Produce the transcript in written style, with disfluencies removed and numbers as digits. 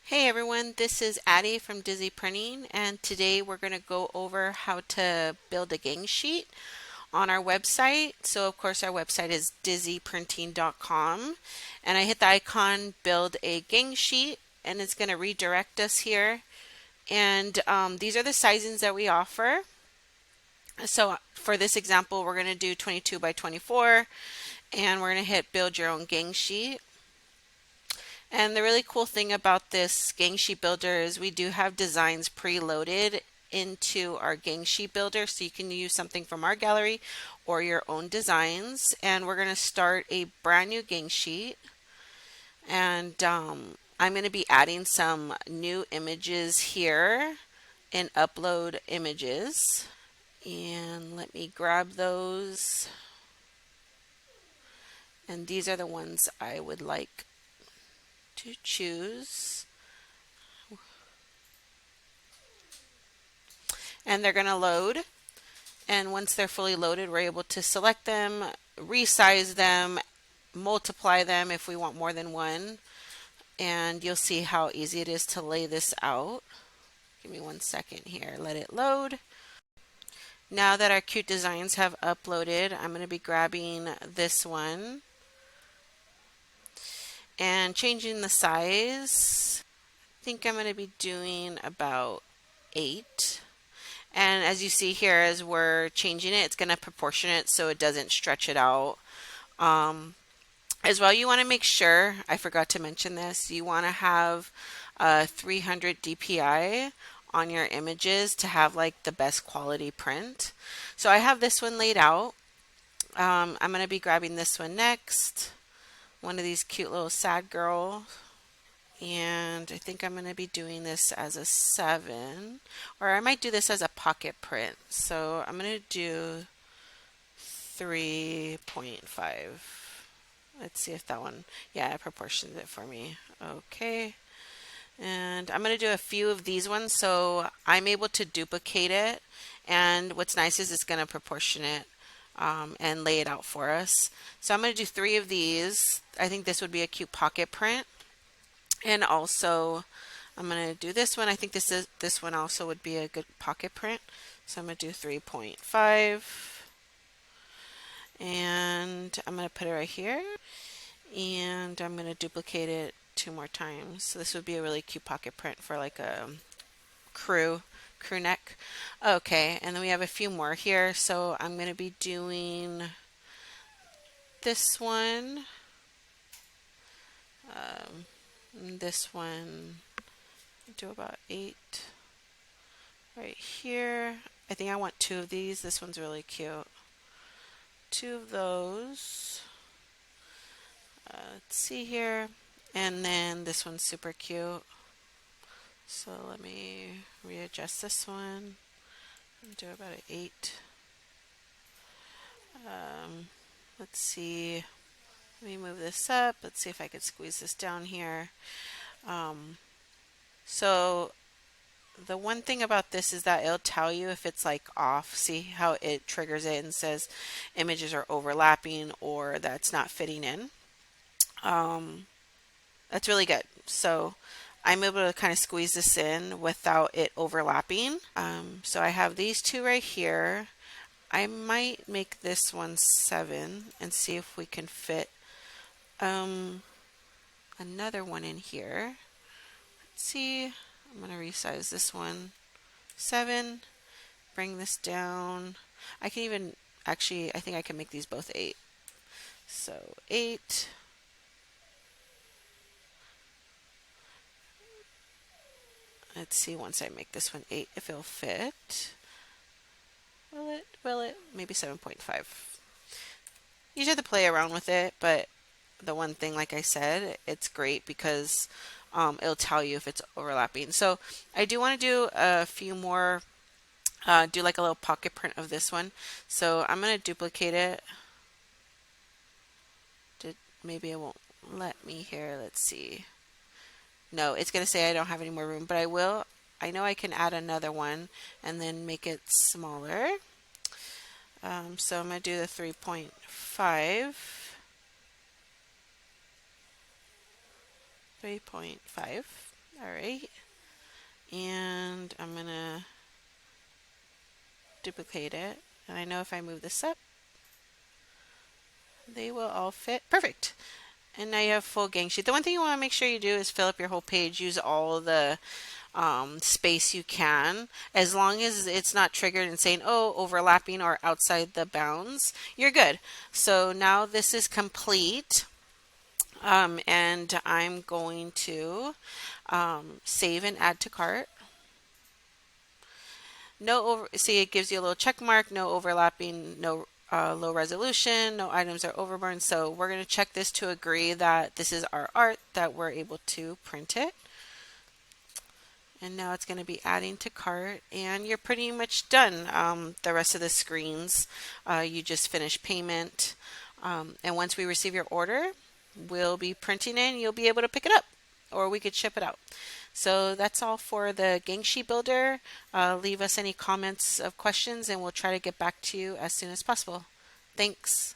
Hey everyone, this is Addie from Dizzy Printing, and today we're going to go over how to build a gang sheet on our website. So, of course, our website is dizzyprinting.com, and I hit the icon build a gang sheet, and it's going to redirect us here. And these are the sizings that we offer. So, for this example, we're going to do 22 by 24, and we're going to hit build your own gang sheet. And the really cool thing about this gang sheet builder is we do have designs preloaded into our gang sheet builder, so you can use something from our gallery or your own designs. And we're going to start a brand new gang sheet, and I'm going to be adding some new images here in upload images, and let me grab those. And these are the ones I would like to choose. And they're going to load. And once they're fully loaded, we're able to select them, resize them, multiply them if we want more than one. And you'll see how easy it is to lay this out. Give me 1 second here, let it load. Now that our cute designs have uploaded, I'm going to be grabbing this one and changing the size. I think I'm going to be doing about 8. And as you see here, as we're changing it, it's going to proportion it so it doesn't stretch it out. As well, you want to make sure, I forgot to mention this, you want to have 300 DPI on your images to have like the best quality print. So I have this one laid out. I'm going to be grabbing this one next. One of these cute little sad girls. And I think I'm going to be doing this as a 7, or I might do this as a pocket print. So I'm going to do 3.5. Let's see if that one, yeah, it proportions it for me. Okay. And I'm going to do a few of these ones so I'm able to duplicate it. And what's nice is it's going to proportion it and lay it out for us. So I'm going to do 3 of these. I think this would be a cute pocket print. And also, I'm going to do this one. I think this one also would be a good pocket print. So I'm going to do 3.5. And I'm going to put it right here. And I'm going to duplicate it 2 more times. So this would be a really cute pocket print for like a crew neck. Okay, and then we have a few more here. So I'm going to be doing this one. This one, do about 8 right here. I think I want 2 of these. This one's really cute. 2 of those. Let's see here. And then this one's super cute. So let me readjust this one and do about an 8. Let's see. Let me move this up. Let's see if I could squeeze this down here. So the one thing about this is that it'll tell you if it's like off. See how it triggers it and says images are overlapping or that's not fitting in. That's really good. So I'm able to kind of squeeze this in without it overlapping. So I have these 2 right here. I might make this one 7 and see if we can fit another one in here. Let's see. I'm going to resize this one 7. Bring this down. I can even actually, I think I can make these both 8. So 8. Let's see once I make this one 8 if it'll fit. Will it? Will it? Maybe 7.5. You just have to play around with it, but the one thing, like I said, it's great because it'll tell you if it's overlapping. So I do want to do a few more, do like a little pocket print of this one. So I'm going to duplicate it. Maybe it won't let me here. Let's see. No, it's going to say I don't have any more room, but I will. I know I can add another one and then make it smaller. So I'm going to do the 3.5. 3.5. All right. And I'm going to duplicate it. And I know if I move this up, they will all fit. Perfect. And now you have full gang sheet. The one thing you want to make sure you do is fill up your whole page. Use all the space you can, as long as it's not triggered and saying, oh, overlapping or outside the bounds, you're good. So now this is complete. And I'm going to save and add to cart. See, it gives you a little check mark, no overlapping, no low resolution, no items are overburned. So we're going to check this to agree that this is our art, that we're able to print it. And now it's going to be adding to cart, and you're pretty much done. The rest of the screens, you just finish payment. And once we receive your order, we'll be printing it and you'll be able to pick it up, or we could ship it out. So that's all for the Gang Sheet Builder. Leave us any comments of questions and we'll try to get back to you as soon as possible. Thanks.